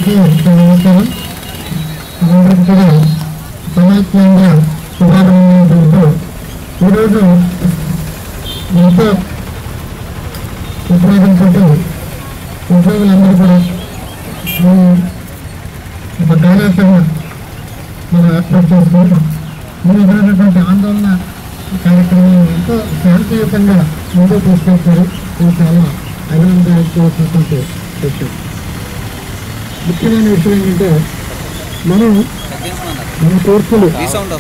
అందరికీ నమస్కారం. అందరికీ కూడా సమాఖ్యంగా శుభాకాంక్షలు తెలుపుతూ ఈరోజు ఎంతో ఉద్యోగంతో ఉద్యోగులందరూ కూడా ఒక కార్యాచరణ మనం ఏర్పాటు చేసుకుంటాం. మీరు జరిగినటువంటి ఆందోళన కార్యక్రమం ఎంతో శాంతియుతంగా ముందుకు తీసుకొచ్చారు. ఇది చాలా అభినందించవలసినటువంటి విషయం. ముఖ్యమైన విషయం ఏంటంటే మన కోర్సులు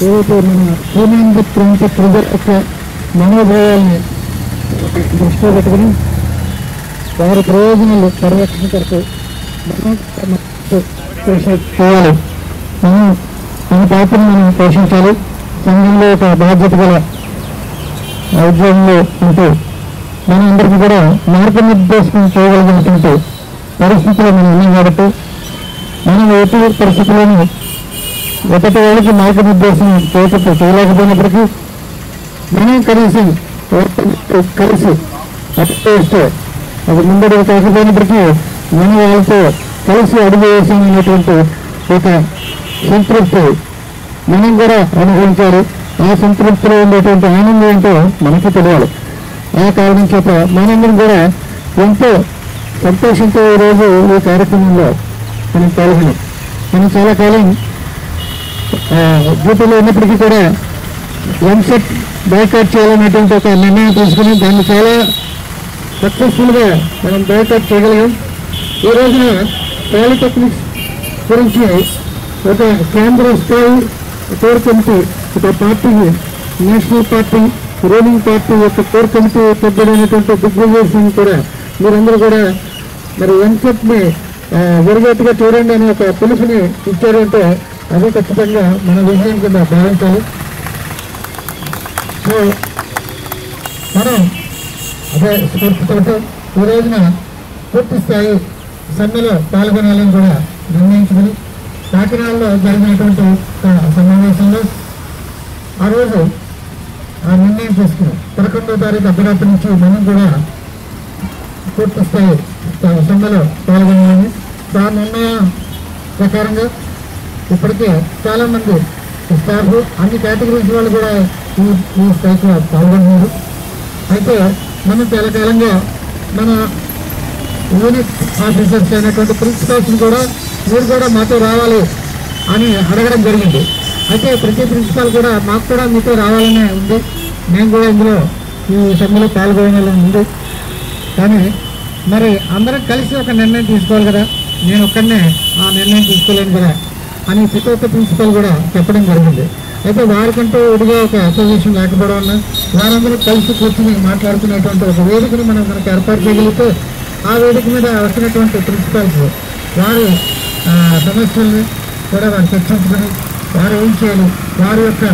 ఏవైతే మన పూర్ణాంగ ప్రాంత ప్రజల యొక్క మనోభావాలని దృష్టిలో పెట్టుకుని వారి ప్రయోజనాలు పరిరక్షణ కొరకు చేయాలి. మన పాత్రను మనం పోషించాలి. సంఘంలో ఒక బాధ్యత గల ఉద్యోగంలో ఉంటూ మనం అందరికీ కూడా మార్గనిర్దేశం చేయగలిగినటువంటి పరిస్థితులు మనం ఉన్నాం కాబట్టి మనం ఎటు పరిస్థితులను ఒకటి వాళ్ళకి మార్గనిర్దేశం చేయలేకపోయినప్పటికీ మనం కలిసి అటు అది ముందడుగు కాకపోయినప్పటికీ మనం వాళ్ళతో కలిసి అడుగు వేసామనేటువంటి ఒక సంతృప్తి మనం కూడా అనుభవించాలి. ఆ సంతృప్తిలో ఉండేటువంటి ఆనందం ఏంటో మనకి తెలియాలి. ఆ కారణం చేత మనందరం కూడా ఎంతో సంతోషంతో ఈరోజు ఈ కార్యక్రమంలో మనం పాల్గొన్నాం. మనం చాలా కాలం డ్యూటీలో ఉన్నప్పటికీ కూడా ఎంసెట్ బైకాట్ చేయాలనేటువంటి ఒక నిర్ణయం తీసుకుని దాన్ని చాలా సక్సెస్ఫుల్గా మనం బైకాట్ చేయగలిగాం. ఈ రోజున పాలిటెక్నిక్స్ గురించి ఒక కేంద్ర స్థాయి కోర్ కమిటీ, ఒక పార్టీకి నేషనల్ పార్టీ రూలింగ్ పార్టీ యొక్క కోర్ కమిటీ పెద్దలైనటువంటి దిగ్విజయ్ కూడా మీరందరూ కూడా మరి ఎంసెట్ని జరిగేట్టుగా చూడండి అనే ఒక పిలుపుని ఇచ్చారంటే అది ఖచ్చితంగా మన విజయం కింద భావించాలి. సో మనం అదే స్ఫూర్తితో ఈ రోజున పూర్తి స్థాయి సమ్మెలో పాల్గొనాలని కూడా నిర్ణయించుకుని కాకినాడలో జరిగినటువంటి సమావేశంలో ఆ రోజు ఆ నిర్ణయం తీసుకున్నాం. 11వ తారీఖు అర్ధరాత్రి నుంచి మనం కూడా పూర్తి స్థాయి సమ్మెలో పాల్గొనాలని. ఆ నిర్ణయం ప్రకారంగా ఇప్పటికే చాలామంది స్టాఫ్ అన్ని కేటగిరీస్ వాళ్ళు కూడా ఈ స్ట్రైక్లో పాల్గొన్నారు. అయితే మనం చాలా కాలంగా మన యూనిట్ ఆఫీసర్స్ అయినటువంటి ప్రిన్సిపల్స్ని కూడా మీరు కూడా మాతో రావాలి అని అడగడం జరిగింది. అయితే ప్రతి ప్రిన్సిపాల్ కూడా మాకు కూడా మీతో రావాలనే ఉంది, మేము కూడా ఇందులో ఈ సమ్మెలో పాల్గొనాలని ఉంది. కానీ మరి అందరం కలిసి ఒక నిర్ణయం తీసుకోవాలి కదా, నేను ఒక్కడనే ఆ నిర్ణయం తీసుకోలేను కదా అని ప్రతి ఒక్క ప్రిన్సిపల్ కూడా చెప్పడం జరిగింది. అయితే వారికంటూ విడిగా ఒక అసోసియేషన్ లేకపోవడం వల్ల వారందరూ కలిసి కూర్చుని మాట్లాడుకునేటువంటి ఒక వేదికను మనకు ఏర్పాటు చేయగలిగితే ఆ వేదిక మీద వచ్చినటువంటి ప్రిన్సిపల్స్ వారి సమస్యల్ని కూడా వారు చర్చించుకొని వారు ఏం చేయాలి, వారి యొక్క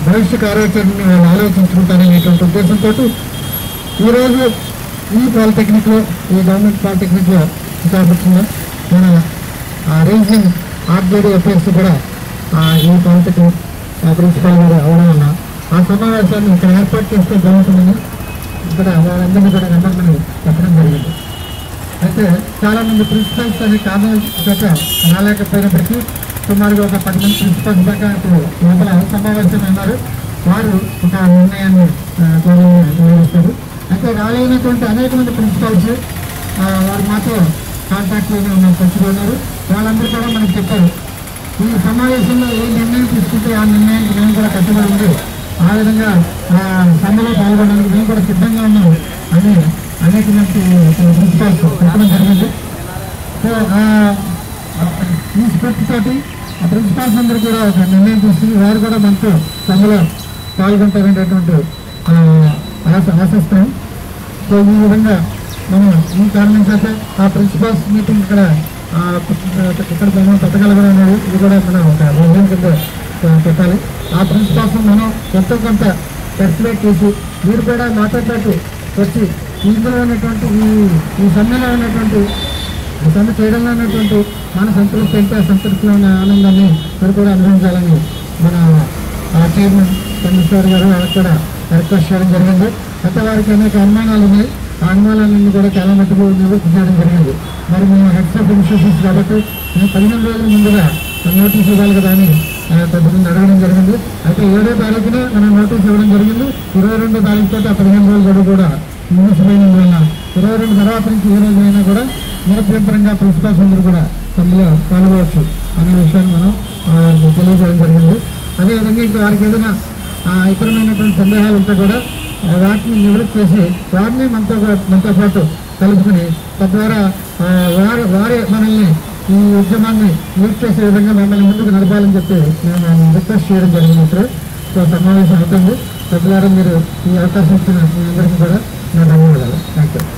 భవిష్య కార్యాచరణని వాళ్ళు ఆలోచించుకుంటారనేటువంటి ఉద్దేశంతో ఈరోజు ఈ పాలిటెక్నిక్లో, ఈ గవర్నమెంట్ పాలిటెక్నిక్లో విశాఖపట్నంలో మన రీజనింగ్ ఆర్జేడీ అఫేర్స్ కూడా ఈ పాలిటెక్నిక్ ప్రిన్సిపల్ కూడా అవడం వల్ల ఆ సమావేశాన్ని ఇక్కడ ఏర్పాటు చేస్తే బాగుంటుందని ఇక్కడ వాళ్ళందరినీ కూడా అందరినీ చెప్పడం జరిగింది. అయితే చాలామంది ప్రిన్సిపల్స్ అనే కారణం చేత రాలేకపోయినప్పటికీ సుమారుగా ఒక 10 మంది ప్రిన్సిపల్స్ దాకా ఇప్పుడు లోపల సమావేశం అయినారు. వారు ఒక నిర్ణయాన్ని నిర్వహిస్తారు. అయితే రాలేనటువంటి అనేక మంది ప్రిన్సిపల్స్ వారు మాతో కాంటాక్ట్లోనే ఉన్న పంచుకున్నారు. వాళ్ళందరూ కూడా మనకు చెప్పారు, ఈ సమావేశంలో ఏ నిర్ణయం తీసుకుంటే ఆ నిర్ణయానికి మేము కూడా కట్టుబడి ఉంది, ఆ విధంగా సమ్మెలో పాల్గొనడానికి మేము కూడా సిద్ధంగా ఉన్నాము అని అనేక మంది ప్రిన్సిపల్స్ చెప్పడం జరిగింది. సో ఈ స్ఫూర్తితోటి ఆ ప్రిన్సిపాల్స్ అందరూ కూడా ఒక నిర్ణయం తీసుకుని వారు కూడా మనతో సమ్మెలో పాల్గొంటారనేటువంటి ఆశిస్తాం. సో ఈ విధంగా మనం ఈ కారణం చేత ఆ ప్రిన్సిపాల్స్ మీటింగ్ ఇక్కడ మనం పెట్టగలగడం ఇది కూడా మనం ఒక విజయం కింద పెట్టాలి. ఆ ప్రిన్సిపాల్స్ మనం ఎంతో కొంత పర్సులేట్ చేసి మీరు కూడా మాతో పాటు వచ్చి ఇందులో ఉన్నటువంటి ఈ సమ్మెలో ఉన్నటువంటి సమ్మె చేయడంలో ఉన్నటువంటి మన సంతృప్తి అంటే ఆ సంతృప్తిలో ఉన్న ఆనందాన్ని మీరు కూడా అనుభవించాలని మన చైర్మన్ చంద్రశేఖర్ గారు వాళ్ళకి కూడా రిక్వెస్ట్ చేయడం జరిగింది. అయితే వారికి అనేక అనుమానాలు ఉన్నాయి. ఆ అనుమానాలన్నీ కూడా చాలా మట్టుకు నివృత్తి చేయడం జరిగింది. మరి మేము హెడ్స్ ఆఫ్ ఇన్స్టిట్యూషన్స్ కాబట్టి మేము 15 రోజుల ముందుగా నోటీస్ ఇవ్వాలి కదా అని కొంతమంది అడగడం జరిగింది. అయితే 7వ తారీఖున మనం నోటీస్ ఇవ్వడం జరిగింది. 22వ తారీఖు తోటి ఆ 15 రోజులు గడువు కూడా ముగిసిపోయినందువల్ల 22 తర్వాత నుంచి ఏ రోజైనా కూడా నిరభ్యంతరంగా ప్రిన్సిపాల్స్ అందరూ కూడా అందులో పాల్గొవచ్చు అనే విషయాన్ని మనం తెలియజేయడం జరిగింది. అదేవిధంగా ఇంకా వారికి ఏదైనా ఇతరమైనటువంటి సందేహాలు ఉంటే కూడా వాటిని నివృత్తి చేసి వారిని మనతో పాటు కలుపుకుని తద్వారా వారే మనల్ని ఈ ఉద్యమాన్ని లీడ్ చేసే విధంగా మమ్మల్ని ముందుకు నడపాలని చెప్పి మేము రిక్వెస్ట్ చేయడం జరిగింది. ఇప్పుడు సో సమావేశం అవుతుంది. తద్వారా మీరు ఈ అవకాశం ఇచ్చిన మీ అందరికీ కూడా నా ధన్యవాదాలు. Thank you.